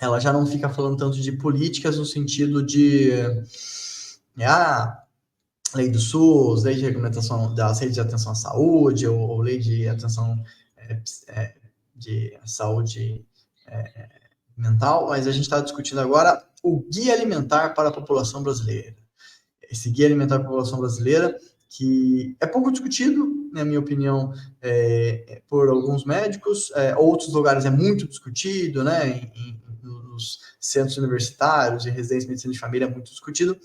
ela já não fica falando tanto de políticas no sentido de lei do SUS, lei de regulamentação das redes de atenção à saúde, ou lei de atenção de saúde mental, mas a gente está discutindo agora o Guia Alimentar para a População Brasileira. Esse Guia Alimentar para a População Brasileira, que é pouco discutido, na minha opinião, por alguns médicos, outros lugares é muito discutido, né, nos centros universitários e residências de medicina de família é muito discutido,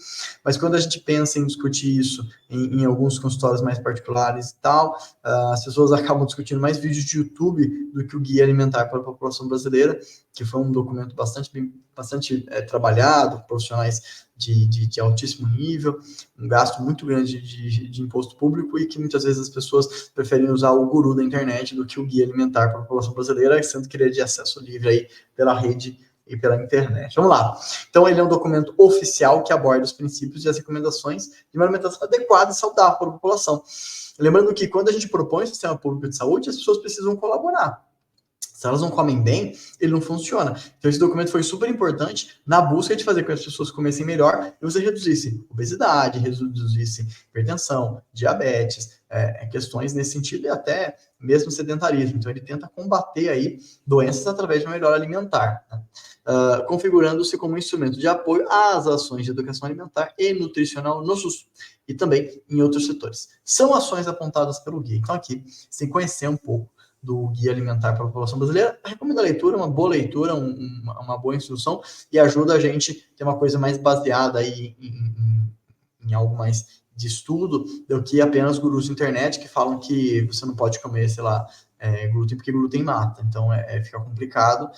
mas quando a gente pensa em discutir isso em alguns consultórios mais particulares e tal, as pessoas acabam discutindo mais vídeos de YouTube do que o Guia Alimentar para a População Brasileira, que foi um documento bastante trabalhado, profissionais de altíssimo nível, um gasto muito grande de imposto público, e que muitas vezes as pessoas preferem usar o guru da internet do que o Guia Alimentar para a População Brasileira, sendo que ele é de acesso livre aí pela rede e pela internet. Vamos lá. Então, ele é um documento oficial que aborda os princípios e as recomendações de uma alimentação adequada e saudável para a população. Lembrando que quando a gente propõe um sistema público de saúde, as pessoas precisam colaborar. Se elas não comem bem, ele não funciona. Então, esse documento foi super importante na busca de fazer com que as pessoas comessem melhor e você reduzisse obesidade, reduzisse hipertensão, diabetes, questões nesse sentido, e até mesmo sedentarismo. Então, ele tenta combater aí doenças através de uma melhora alimentar, né? Configurando-se como um instrumento de apoio às ações de educação alimentar e nutricional no SUS e também em outros setores. São ações apontadas pelo guia. Então, aqui, sem conhecer um pouco do Guia Alimentar para a População Brasileira, recomendo a leitura, uma boa leitura, uma boa instrução, e ajuda a gente a ter uma coisa mais baseada aí em algo mais de estudo do que apenas gurus de internet que falam que você não pode comer, sei lá, glúten porque glúten mata. Então, fica complicado,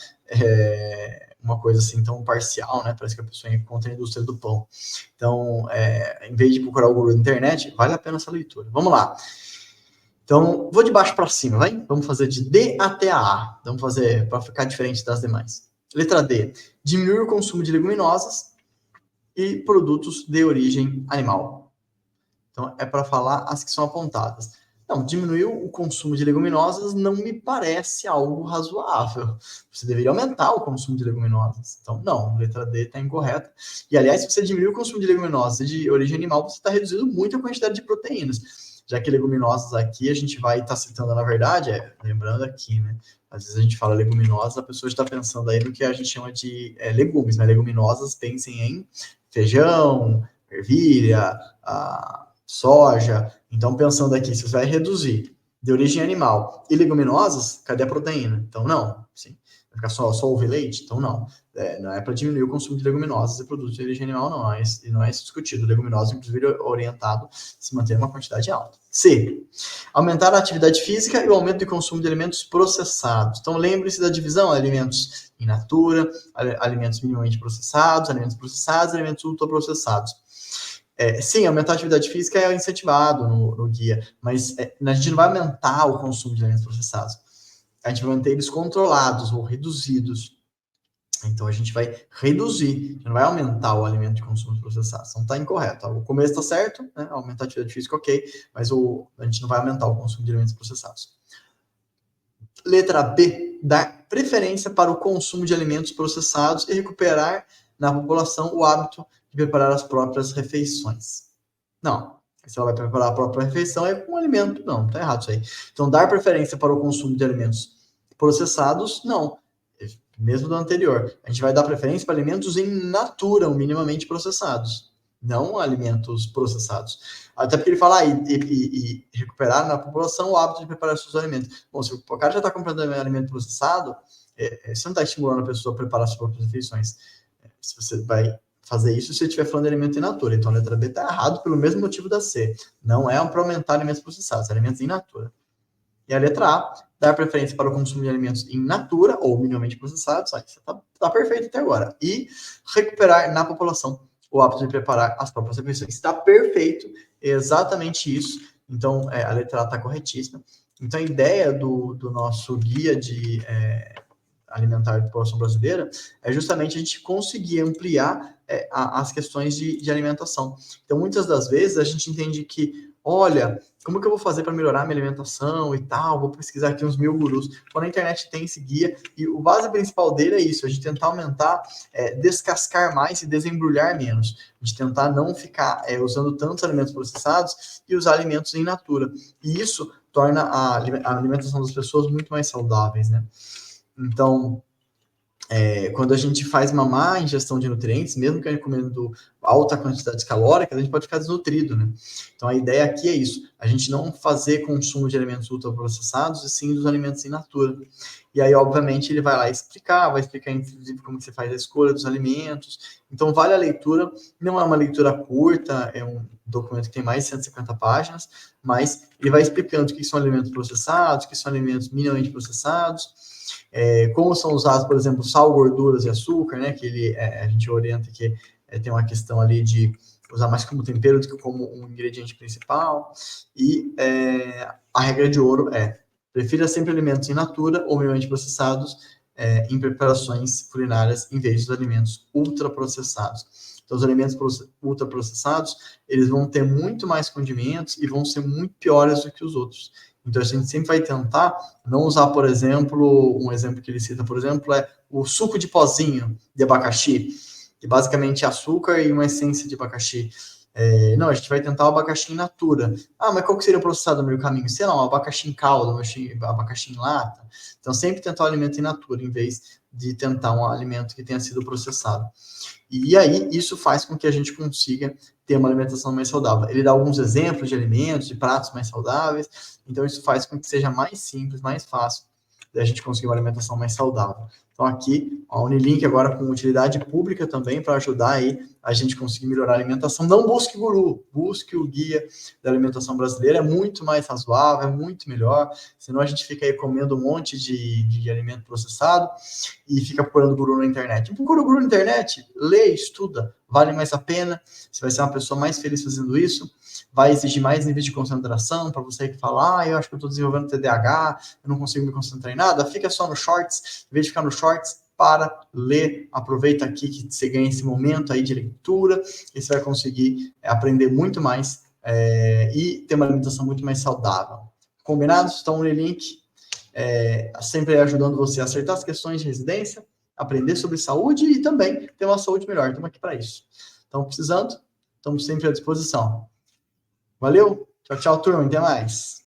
uma coisa assim tão parcial, né? Parece que a pessoa é contra a indústria do pão. Então, em vez de procurar o guru da internet, vale a pena essa leitura. Vamos lá. Então, vou de baixo para cima, vai? Vamos fazer de D até a A. Vamos fazer para ficar diferente das demais. Letra D. Diminuir o consumo de leguminosas e produtos de origem animal. Então, é para falar as que são apontadas. Não, diminuir o consumo de leguminosas não me parece algo razoável. Você deveria aumentar o consumo de leguminosas. Então, não, letra D está incorreta. E, aliás, se você diminuir o consumo de leguminosas de origem animal, você está reduzindo muito a quantidade de proteínas. Já que leguminosas aqui, a gente vai estar citando, na verdade, lembrando aqui, né? Às vezes a gente fala leguminosas, a pessoa está pensando aí no que a gente chama de legumes, né? Leguminosas, pensem em feijão, ervilha, soja. Então, pensando aqui, se você vai reduzir de origem animal e leguminosas, cadê a proteína? Então, não. Sim. Vai ficar só ovo e leite? Então, não. Não é para diminuir o consumo de leguminosas e produtos de origem animal, não. Não é isso discutido. Leguminosas, inclusive, orientado a se manter uma quantidade alta. C. Aumentar a atividade física e o aumento de consumo de alimentos processados. Então, lembre-se da divisão: alimentos in natura, alimentos minimamente processados, alimentos ultraprocessados. Sim, aumentar a atividade física é incentivado no guia, mas a gente não vai aumentar o consumo de alimentos processados. A gente vai manter eles controlados ou reduzidos. Então, a gente vai reduzir, a gente não vai aumentar o alimento de consumo processado. Então, está incorreto. O começo está certo, né? Aumentar a atividade física, ok, mas a gente não vai aumentar o consumo de alimentos processados. Letra B, dar preferência para o consumo de alimentos processados e recuperar na população o hábito de preparar as próprias refeições. Não, se ela vai preparar a própria refeição é com alimento. Não, tá errado isso aí. Então, dar preferência para o consumo de alimentos processados, não. Mesmo do anterior. A gente vai dar preferência para alimentos in natura, minimamente processados. Não alimentos processados. Até porque ele fala e recuperar na população o hábito de preparar seus alimentos. Bom, se o cara já está comprando alimento processado, você não está estimulando a pessoa a preparar suas próprias refeições. Se você vai fazer isso se você estiver falando de alimento in natura. Então, a letra B está errado pelo mesmo motivo da C. Não é para aumentar alimentos processados, alimentos in natura. E a letra A, dar preferência para o consumo de alimentos in natura ou minimamente processados. Isso está perfeito até agora. E recuperar na população o hábito de preparar as próprias refeições. Está perfeito, exatamente isso. Então, a letra A está corretíssima. Então, a ideia do nosso guia de alimentar da população brasileira é justamente a gente conseguir ampliar as questões de alimentação. Então, muitas das vezes, a gente entende que olha, como que eu vou fazer para melhorar minha alimentação e tal? Vou pesquisar aqui uns 1000 gurus. Quando a internet tem esse guia, e o base principal dele é isso, a gente tentar aumentar, descascar mais e desembrulhar menos. A gente tentar não ficar usando tantos alimentos processados e usar alimentos in natura. E isso torna a alimentação das pessoas muito mais saudáveis, né? Então, quando a gente faz uma má ingestão de nutrientes, mesmo que a gente comendo alta quantidade calórica, a gente pode ficar desnutrido, né? Então, a ideia aqui é isso, a gente não fazer consumo de alimentos ultraprocessados, e sim dos alimentos in natura. E aí, obviamente, ele vai lá explicar, inclusive, como você faz a escolha dos alimentos. Então, vale a leitura, não é uma leitura curta, é um documento que tem mais de 150 páginas, mas ele vai explicando o que são alimentos processados, o que são alimentos minimamente processados, como são usados, por exemplo, sal, gorduras e açúcar, né? Que a gente orienta que tem uma questão ali de usar mais como tempero do que como um ingrediente principal. E a regra de ouro prefira sempre alimentos in natura ou minimamente processados em preparações culinárias em vez dos alimentos ultraprocessados. Então, os alimentos ultraprocessados, eles vão ter muito mais condimentos e vão ser muito piores do que os outros. Então, a gente sempre vai tentar não usar, por exemplo, um exemplo que ele cita, por exemplo, é o suco de pozinho de abacaxi, que basicamente é açúcar e uma essência de abacaxi. Não, a gente vai tentar o abacaxi in natura. Ah, mas qual que seria o processado no meio caminho? Sei lá, um abacaxi em calda, um abacaxi em lata. Então, sempre tentar o alimento in natura, em vez de tentar um alimento que tenha sido processado. E aí, isso faz com que a gente consiga ter uma alimentação mais saudável. Ele dá alguns exemplos de alimentos, de pratos mais saudáveis, então isso faz com que seja mais simples, mais fácil da gente conseguir uma alimentação mais saudável. Então aqui, a Unilink agora com utilidade pública também para ajudar aí a gente conseguir melhorar a alimentação. Não busque guru, busque o guia da alimentação brasileira, é muito mais razoável, é muito melhor, senão a gente fica aí comendo um monte de alimento processado e fica procurando guru na internet. Procura o guru na internet, lê, estuda, vale mais a pena, você vai ser uma pessoa mais feliz fazendo isso, vai exigir mais níveis de concentração para você que fala, eu acho que eu estou desenvolvendo TDAH, eu não consigo me concentrar em nada, fica só no shorts, em vez de ficar no shorts, para ler, aproveita aqui que você ganha esse momento aí de leitura, e você vai conseguir aprender muito mais e ter uma alimentação muito mais saudável. Combinados? Então, o link sempre ajudando você a acertar as questões de residência, aprender sobre saúde e também ter uma saúde melhor. Estamos aqui para isso. Estão precisando? Estamos sempre à disposição. Valeu? Tchau, tchau, turma. Até mais.